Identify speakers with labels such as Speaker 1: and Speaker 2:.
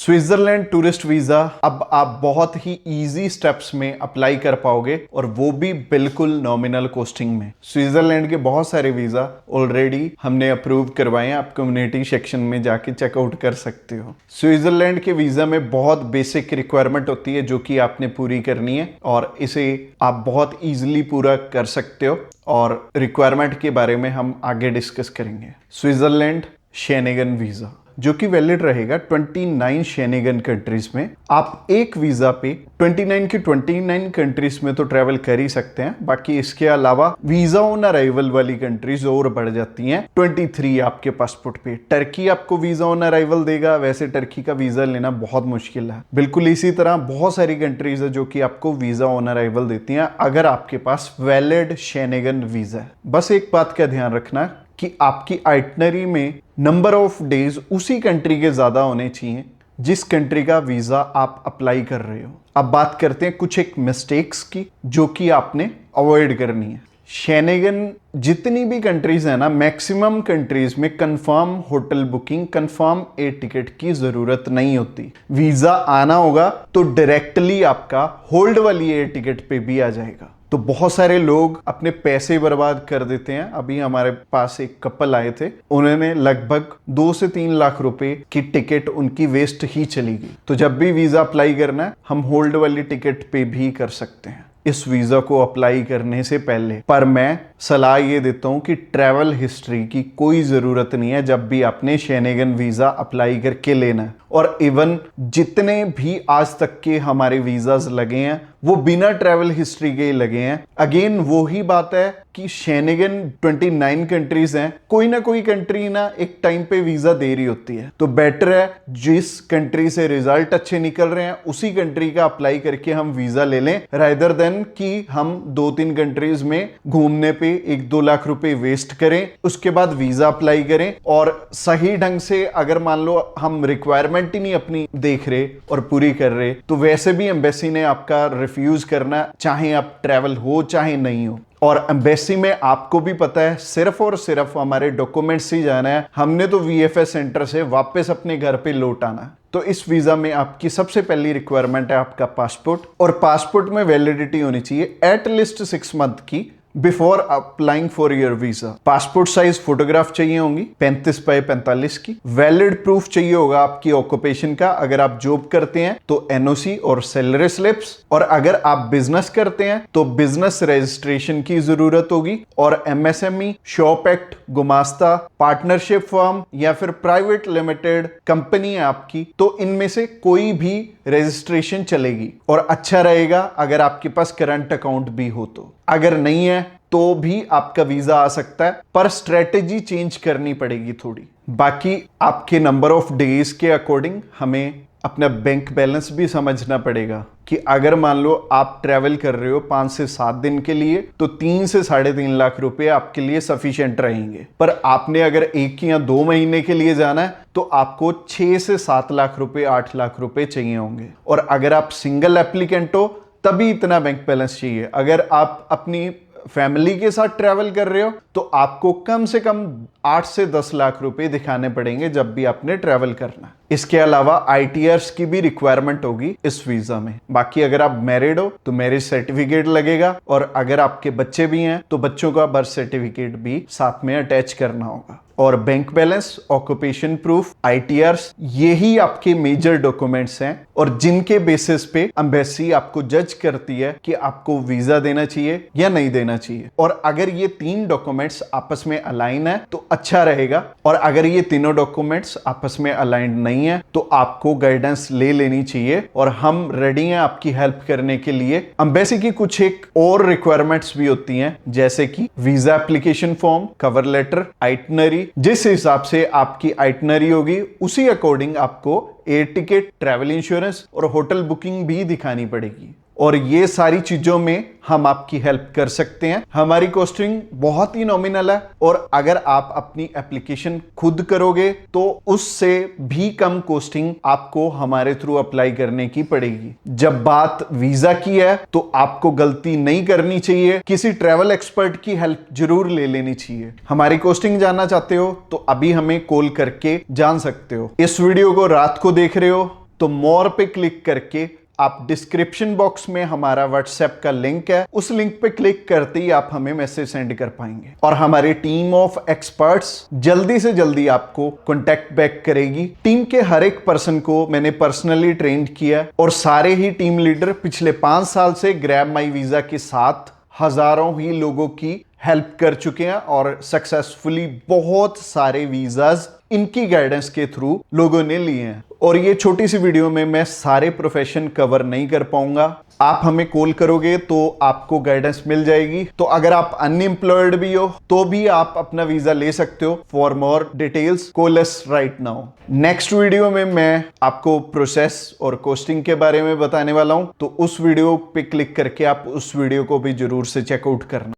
Speaker 1: Switzerland tourist visa अब आप बहुत ही इजी स्टेप्स में अप्लाई कर पाओगे और वो भी बिल्कुल नॉमिनल कॉस्टिंग में। स्विट्जरलैंड के बहुत सारे वीजा ऑलरेडी हमने अप्रूव करवाए हैं, आप कम्युनिटी सेक्शन में जाके चेकआउट कर सकते हो। स्विट्जरलैंड के वीजा में बहुत बेसिक रिक्वायरमेंट होती है जो कि आपने पूरी करनी है और इसे आप बहुत ईजिली पूरा कर सकते हो और रिक्वायरमेंट के बारे में हम आगे डिस्कस करेंगे। स्विट्जरलैंड शेनेगन वीजा जो कि वैलिड रहेगा 29 शेनेगन कंट्रीज में। आप एक वीजा पे 29 की 29 कंट्रीज में तो ट्रेवल कर ही सकते हैं, बाकी इसके अलावा वीजा ऑन अराइवल वाली कंट्रीज और बढ़ जाती हैं 23 आपके पासपोर्ट पे। टर्की आपको वीजा ऑन अराइवल देगा, वैसे टर्की का वीजा लेना बहुत मुश्किल है। बिल्कुल इसी तरह बहुत सारी कंट्रीज है जो कि आपको वीजा ऑन अराइवल देती हैं अगर आपके पास वैलिड शेनेगन वीजा है। बस एक बात का ध्यान रखना कि आपकी आइटनरी में नंबर ऑफ डेज उसी कंट्री के ज्यादा होने चाहिए जिस कंट्री का वीजा आप अप्लाई कर रहे हो। अब बात करते हैं कुछ एक मिस्टेक्स की जो कि आपने अवॉइड करनी है। शेनेगन जितनी भी कंट्रीज है ना, मैक्सिमम कंट्रीज में confirm hotel booking, confirm air ticket की जरूरत नहीं होती। वीजा आना होगा तो डायरेक्टली आपका होल्ड वाली एयर टिकट पे भी आ जाएगा। तो बहुत सारे लोग अपने पैसे बर्बाद कर देते हैं। अभी हमारे पास एक कपल आए थे, उन्होंने लगभग 2 से 3 लाख रुपए की टिकट उनकी वेस्ट ही चली गई। तो जब भी वीजा अप्लाई करना है हम होल्ड वाली टिकट पे भी कर सकते हैं इस वीजा को अप्लाई करने से पहले। पर मैं सलाह ये देता हूं कि ट्रैवल हिस्ट्री की कोई जरूरत नहीं है जब भी आपने शेनेगन वीजा अप्लाई करके लेना है। और इवन जितने भी आज तक के हमारे वीजाज लगे हैं वो बिना ट्रैवल हिस्ट्री के लगे हैं। अगेन वो ही बात है कि शेनेगन 29 कंट्रीज हैं, कोई ना कोई कंट्री ना एक टाइम पे वीजा दे रही होती है। तो बेटर है जिस कंट्री से रिजल्ट अच्छे निकल रहे हैं उसी कंट्री का अप्लाई करके हम वीजा ले लें, रादर देन कि हम 2-3 कंट्रीज में घूमने पे 1-2 लाख रुपए वेस्ट करें, उसके बाद वीजा अप्लाई करें और सही ढंग से अगर मान लो हम रिक्वायरमेंट ही नहीं अपनी देख रहे और पूरी कर रहे तो वैसे भी एम्बेसी ने आपका रिफ्यूज करना, चाहे आप ट्रैवल हो चाहे नहीं हो। और एम्बेसी में आपको भी पता है सिर्फ और सिर्फ हमारे डॉक्यूमेंट्स ही जाना है, हमने तो वीएफएस सेंटर से वापस अपने घर पे लौट आना है। तो इस वीजा में आपकी सबसे पहली रिक्वायरमेंट है आपका पासपोर्ट, और पासपोर्ट में वैलिडिटी होनी चाहिए एटलीस्ट 6 मंथ की before applying for your visa. Passport size photograph चाहिए होंगी 35 बाय 45 की। वैलिड प्रूफ चाहिए होगा आपकी ऑक्यूपेशन का, अगर आप जॉब करते हैं तो एनओसी और सैलरी स्लिप्स, और अगर आप बिजनेस करते हैं तो बिजनेस रजिस्ट्रेशन की जरूरत होगी। और एमएसएमई, शॉप एक्ट, गुमास्ता, पार्टनरशिप फर्म या फिर प्राइवेट लिमिटेड कंपनी है आपकी, तो इनमें से कोई भी रजिस्ट्रेशन चलेगी और अच्छा रहेगा अगर आपके पास करंट अकाउंट भी हो तो। अगर नहीं है तो भी आपका वीजा आ सकता है, पर स्ट्रेटेजी चेंज करनी पड़ेगी थोड़ी। बाकी आपके नंबर ऑफ डेज के अकॉर्डिंग हमें अपना बैंक बैलेंस भी समझना पड़ेगा कि अगर मान लो आप ट्रैवल कर रहे हो 5 से 7 दिन के लिए तो 3 से 3.5 लाख रुपए आपके लिए सफिशिएंट रहेंगे। पर आपने अगर 1 या 2 महीने के लिए जाना है तो आपको 6 से 7 लाख रुपए, 8 लाख रुपए चाहिए होंगे। और अगर आप सिंगल एप्लीकेंट हो तभी इतना बैंक बैलेंस चाहिए। अगर आप अपनी फैमिली के साथ ट्रैवल कर रहे हो तो आपको कम से कम 8 से 10 लाख रुपए दिखाने पड़ेंगे जब भी आपने ट्रैवल करना। इसके अलावा आईटीआर्स की भी रिक्वायरमेंट होगी इस वीजा में। बाकी अगर आप मैरिड हो तो मैरिज सर्टिफिकेट लगेगा, और अगर आपके बच्चे भी हैं तो बच्चों का बर्थ सर्टिफिकेट भी साथ में अटैच करना होगा। और बैंक बैलेंस, ऑक्यूपेशन प्रूफ, आईटीआर्स, यही आपके मेजर डॉक्यूमेंट्स हैं और जिनके बेसिस पे एम्बेसी आपको जज करती है कि आपको वीजा देना चाहिए या नहीं देना चाहिए। और अगर ये 3 डॉक्यूमेंट्स आपस में अलाइन है तो अच्छा रहेगा, और अगर ये तीनों डॉक्यूमेंट्स आपस में अलाइंड नहीं है तो आपको गाइडेंस ले लेनी चाहिए। और हम रेडी हैं आपकी हेल्प करने के लिए। एम्बेसी की कुछ एक और रिक्वायरमेंट्स भी होती हैं, जैसे कि visa application form, cover letter, itinerary. जिस हिसाब से आपकी आइटनरी होगी उसी अकॉर्डिंग आपको एयर टिकट, ट्रैवल इंश्योरेंस और होटल बुकिंग भी दिखानी पड़ेगी। और ये सारी चीजों में हम आपकी हेल्प कर सकते हैं। हमारी कॉस्टिंग बहुत ही नॉमिनल है, और अगर आप अपनी एप्लीकेशन खुद करोगे तो उससे भी कम कॉस्टिंग आपको हमारे थ्रू अप्लाई करने की पड़ेगी। जब बात वीजा की है तो आपको गलती नहीं करनी चाहिए, किसी ट्रैवल एक्सपर्ट की हेल्प जरूर ले लेनी चाहिए। हमारी कॉस्टिंग जानना चाहते हो तो अभी हमें कॉल करके जान सकते हो। इस वीडियो को रात को देख रहे हो तो मोर पे क्लिक करके आप डिस्क्रिप्शन बॉक्स में हमारा व्हाट्सएप का लिंक है, उस लिंक पे क्लिक करते ही आप हमें मैसेज सेंड कर पाएंगे और हमारी टीम ऑफ एक्सपर्ट्स जल्दी से जल्दी आपको कांटेक्ट बैक करेगी। टीम के हर एक पर्सन को मैंने पर्सनली ट्रेन किया और सारे ही टीम लीडर पिछले 5 साल से ग्रैब माई वीजा के साथ हजारों ही लोगों की हेल्प कर चुके हैं और सक्सेसफुली बहुत सारे वीजाज इनकी गाइडेंस के थ्रू लोगों ने लिए हैं। और ये छोटी सी वीडियो में मैं सारे प्रोफेशन कवर नहीं कर पाऊंगा। आप हमें कॉल करोगे तो आपको गाइडेंस मिल जाएगी। तो अगर आप अनएम्प्लॉयड भी हो तो भी आप अपना वीजा ले सकते हो। For more details call us right now. Next video में मैं आपको प्रोसेस और कॉस्टिंग के बारे में बताने वाला हूं, तो उस वीडियो पे क्लिक करके आप उस वीडियो को भी जरूर से चेकआउट करना।